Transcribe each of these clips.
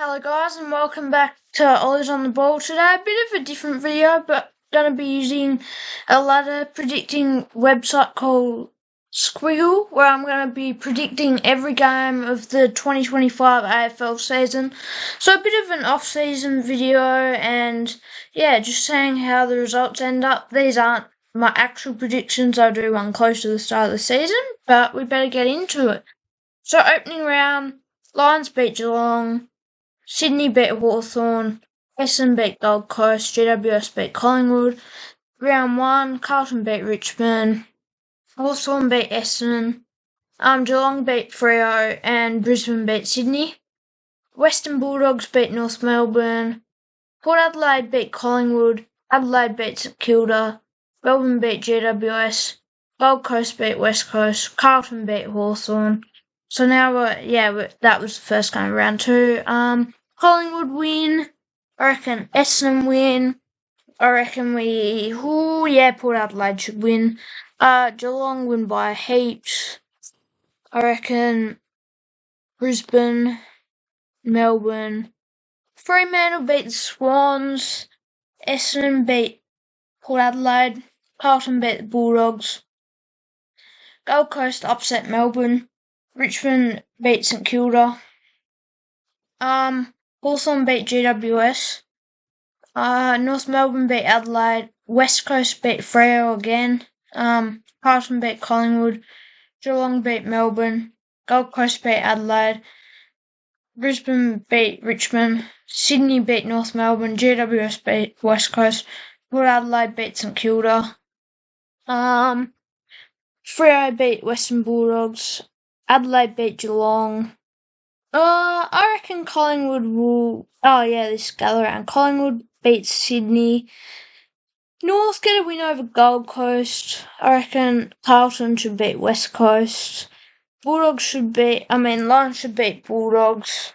Hello guys and welcome back to Ollie's on the Ball today. A bit of a different video, but going to be using a ladder predicting website called Squiggle, where I'm going to be predicting every game of the 2025 AFL season. So a bit of an off-season video and yeah, just saying how the results end up. These aren't my actual predictions, I'll do one close to the start of the season, but we better get into it. So opening round, Lions beat Geelong, Sydney beat Hawthorn, Essendon beat Gold Coast, GWS beat Collingwood. Round 1, Carlton beat Richmond, Hawthorn beat Essendon, Geelong beat Freo, and Brisbane beat Sydney. Western Bulldogs beat North Melbourne, Port Adelaide beat Collingwood, Adelaide beat St Kilda, Melbourne beat GWS, Gold Coast beat West Coast, Carlton beat Hawthorn. So now, that was the first game of round 2. Collingwood win. I reckon Essendon win. I reckon Port Adelaide should win. Geelong win by heaps. I reckon Brisbane, Melbourne. Fremantle beat the Swans. Essendon beat Port Adelaide. Carlton beat the Bulldogs. Gold Coast upset Melbourne. Richmond beat St Kilda. Hawthorn beat GWS. North Melbourne beat Adelaide. West Coast beat Freo again. Carlton beat Collingwood. Geelong beat Melbourne. Gold Coast beat Adelaide. Brisbane beat Richmond. Sydney beat North Melbourne. GWS beat West Coast. Port Adelaide beat St Kilda. Freo beat Western Bulldogs. Adelaide beat Geelong. I reckon Collingwood will. This gather round. Collingwood beats Sydney. North get a win over Gold Coast. I reckon Carlton should beat West Coast. Lions should beat Bulldogs.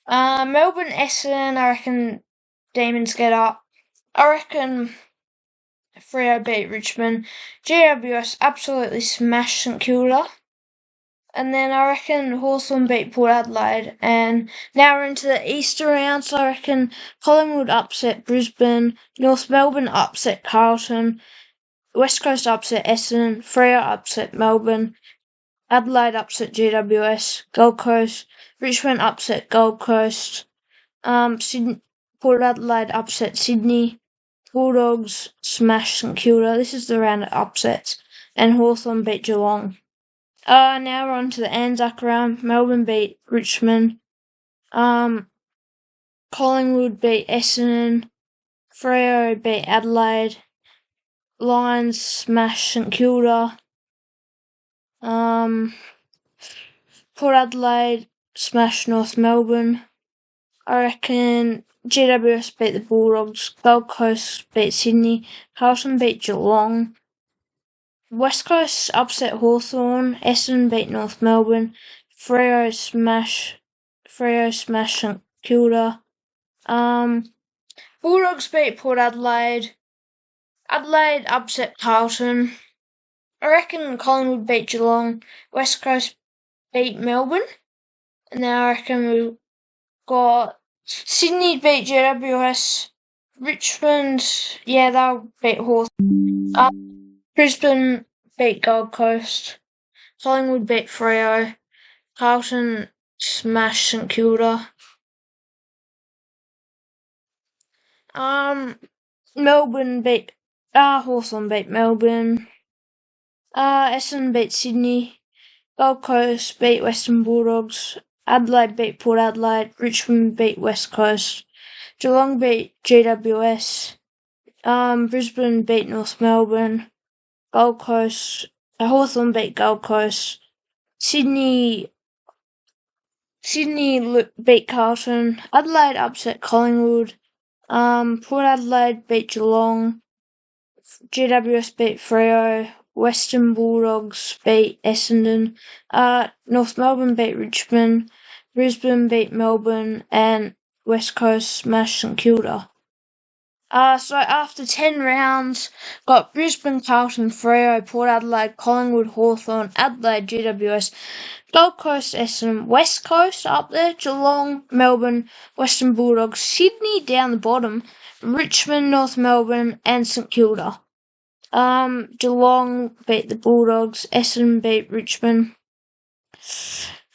Melbourne Essendon, I reckon Demons get up. I reckon Freo beat Richmond. GWS absolutely smash St Kilda. And then I reckon Hawthorn beat Port Adelaide. And now we're into the Easter round, so I reckon Collingwood upset Brisbane, North Melbourne upset Carlton, West Coast upset Essendon, Freo upset Melbourne, Adelaide upset GWS, Gold Coast, Richmond upset Gold Coast, Port Adelaide upset Sydney, Bulldogs smash St Kilda. This is the round of upsets. And Hawthorn beat Geelong. Now we're on to the Anzac round. Melbourne beat Richmond. Collingwood beat Essendon. Freo beat Adelaide. Lions smash St Kilda. Port Adelaide smash North Melbourne. I reckon GWS beat the Bulldogs. Gold Coast beat Sydney. Carlton beat Geelong. West Coast upset Hawthorn. Essendon beat North Melbourne. Freo smash St Kilda. Bulldogs beat Port Adelaide. Adelaide upset Carlton. I reckon Collingwood beat Geelong. West Coast beat Melbourne. And now I reckon we've got Sydney beat GWS. Richmond, they'll beat Hawthorn. Brisbane beat Gold Coast. Collingwood beat Freo. Carlton smashed St Kilda. Melbourne beat Hawthorn beat Melbourne. Essendon beat Sydney. Gold Coast beat Western Bulldogs. Adelaide beat Port Adelaide. Richmond beat West Coast. Geelong beat GWS. Brisbane beat North Melbourne. Gold Coast. Hawthorn beat Gold Coast. Sydney beat Carlton. Adelaide upset Collingwood. Port Adelaide beat Geelong. GWS beat Freo. Western Bulldogs beat Essendon. North Melbourne beat Richmond. Brisbane beat Melbourne. And West Coast smashed St Kilda. So after 10 rounds, got Brisbane, Carlton, Freo, Port Adelaide, Collingwood, Hawthorn, Adelaide, GWS, Gold Coast, Essendon, West Coast up there, Geelong, Melbourne, Western Bulldogs, Sydney down the bottom, Richmond, North Melbourne, and St Kilda. Geelong beat the Bulldogs, Essendon beat Richmond,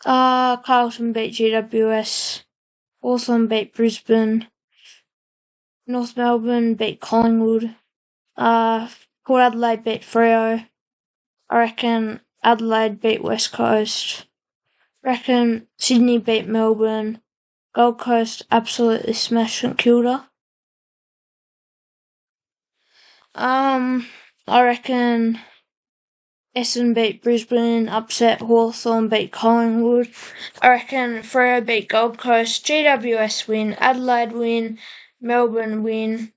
Carlton beat GWS, Hawthorn beat Brisbane, North Melbourne beat Collingwood, Port Adelaide beat Freo. I reckon Adelaide beat West Coast. I reckon Sydney beat Melbourne. Gold Coast absolutely smashed St Kilda. I reckon Essendon beat Brisbane, upset Hawthorn, beat Collingwood. I reckon Freo beat Gold Coast, GWS win, Adelaide win, Melbourne win,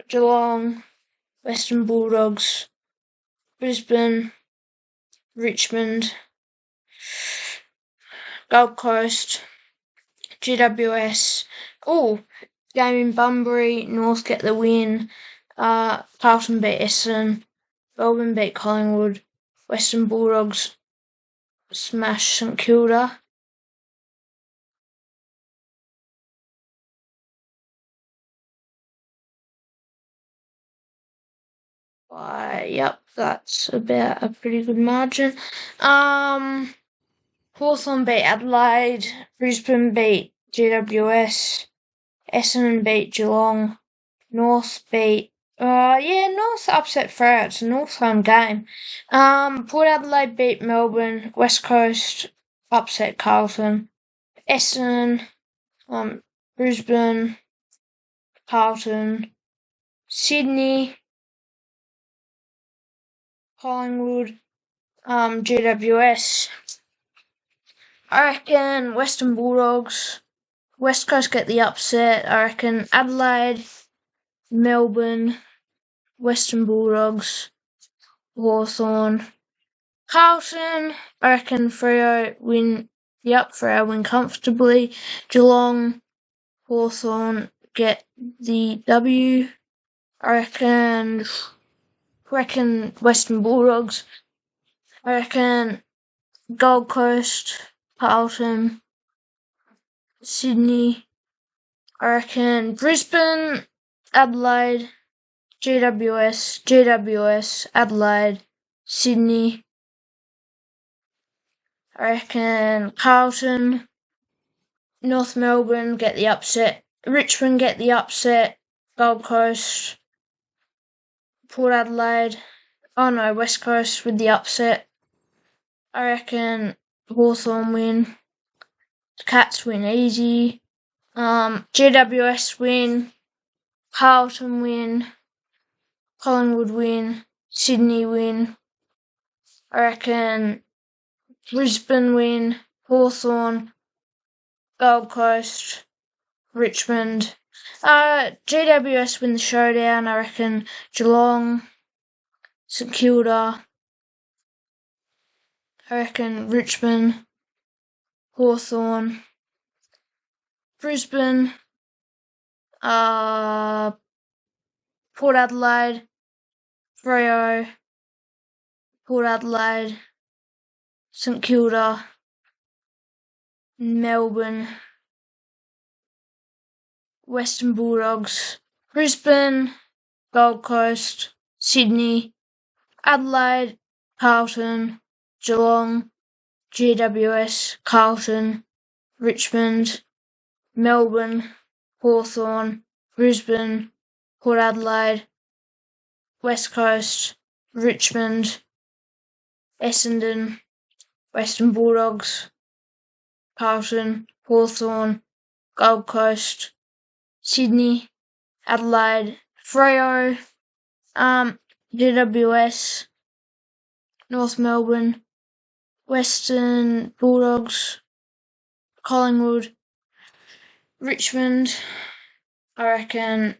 Geelong, Western Bulldogs, Brisbane, Richmond, Gold Coast, GWS. Game in Bunbury, North get the win. Carlton beat Essendon, Melbourne beat Collingwood, Western Bulldogs smash St Kilda. Yep, that's about a pretty good margin. Hawthorn beat Adelaide, Brisbane beat GWS, Essendon beat Geelong, North beat North upset Freo. It's a North home game. Port Adelaide beat Melbourne, West Coast upset Carlton, Essendon, Brisbane, Carlton, Sydney, Collingwood, GWS. I reckon Western Bulldogs, West Coast get the upset. I reckon Adelaide, Melbourne, Western Bulldogs, Hawthorn, Carlton. I reckon Freo win. Freo win comfortably. Geelong, Hawthorn get the W. I reckon Western Bulldogs. I reckon Gold Coast, Carlton, Sydney. I reckon Brisbane, Adelaide, GWS, Adelaide, Sydney. I reckon Carlton, North Melbourne get the upset. Richmond get the upset. Gold Coast, Port Adelaide. West Coast with the upset. I reckon Hawthorn win. The Cats win easy. GWS win. Carlton win. Collingwood win. Sydney win. I reckon Brisbane win. Hawthorn. Gold Coast. Richmond. GWS win the showdown. I reckon Geelong. St Kilda. I reckon Richmond. Hawthorn. Brisbane. Port Adelaide. Freo. Port Adelaide. St Kilda. Melbourne. Western Bulldogs. Brisbane. Gold Coast. Sydney. Adelaide. Carlton. Geelong. GWS. Carlton. Richmond. Melbourne. Hawthorn. Brisbane. Port Adelaide. West Coast. Richmond. Essendon. Western Bulldogs. Carlton. Hawthorn. Gold Coast. Sydney. Adelaide. Freo. GWS. North Melbourne. Western Bulldogs. Collingwood. Richmond. I reckon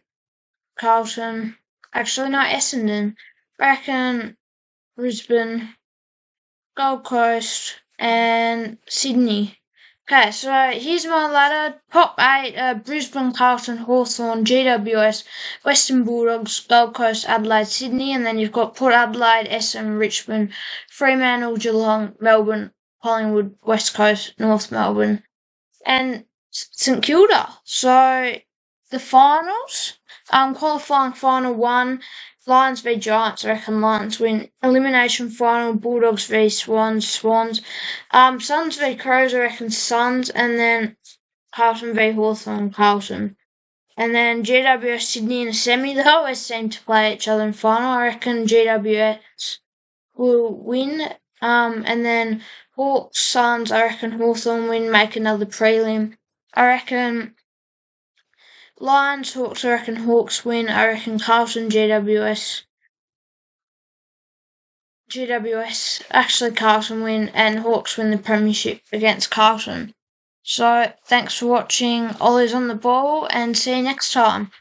Carlton. Actually, no, Essendon. I reckon Brisbane. Gold Coast. And Sydney. Okay, so here's my ladder. Top 8, Brisbane, Carlton, Hawthorn, GWS, Western Bulldogs, Gold Coast, Adelaide, Sydney, and then you've got Port Adelaide, Essendon, Richmond, Fremantle, Geelong, Melbourne, Collingwood, West Coast, North Melbourne, and St Kilda. So the finals, qualifying final 1, Lions v Giants. I reckon Lions win. Elimination final, Bulldogs v Swans. Swans. Suns v Crows. I reckon Suns, and then Carlton v Hawthorn. Carlton. And then GWS Sydney in a semi. They always seem to play each other in final. I reckon GWS will win. And then Hawks Suns. I reckon Hawthorn win. Make another prelim. I reckon Lions Hawks. I reckon Hawks win. I reckon Carlton GWS. Actually Carlton win, and Hawks win the premiership against Carlton. So thanks for watching Ollie's on the Ball, and see you next time.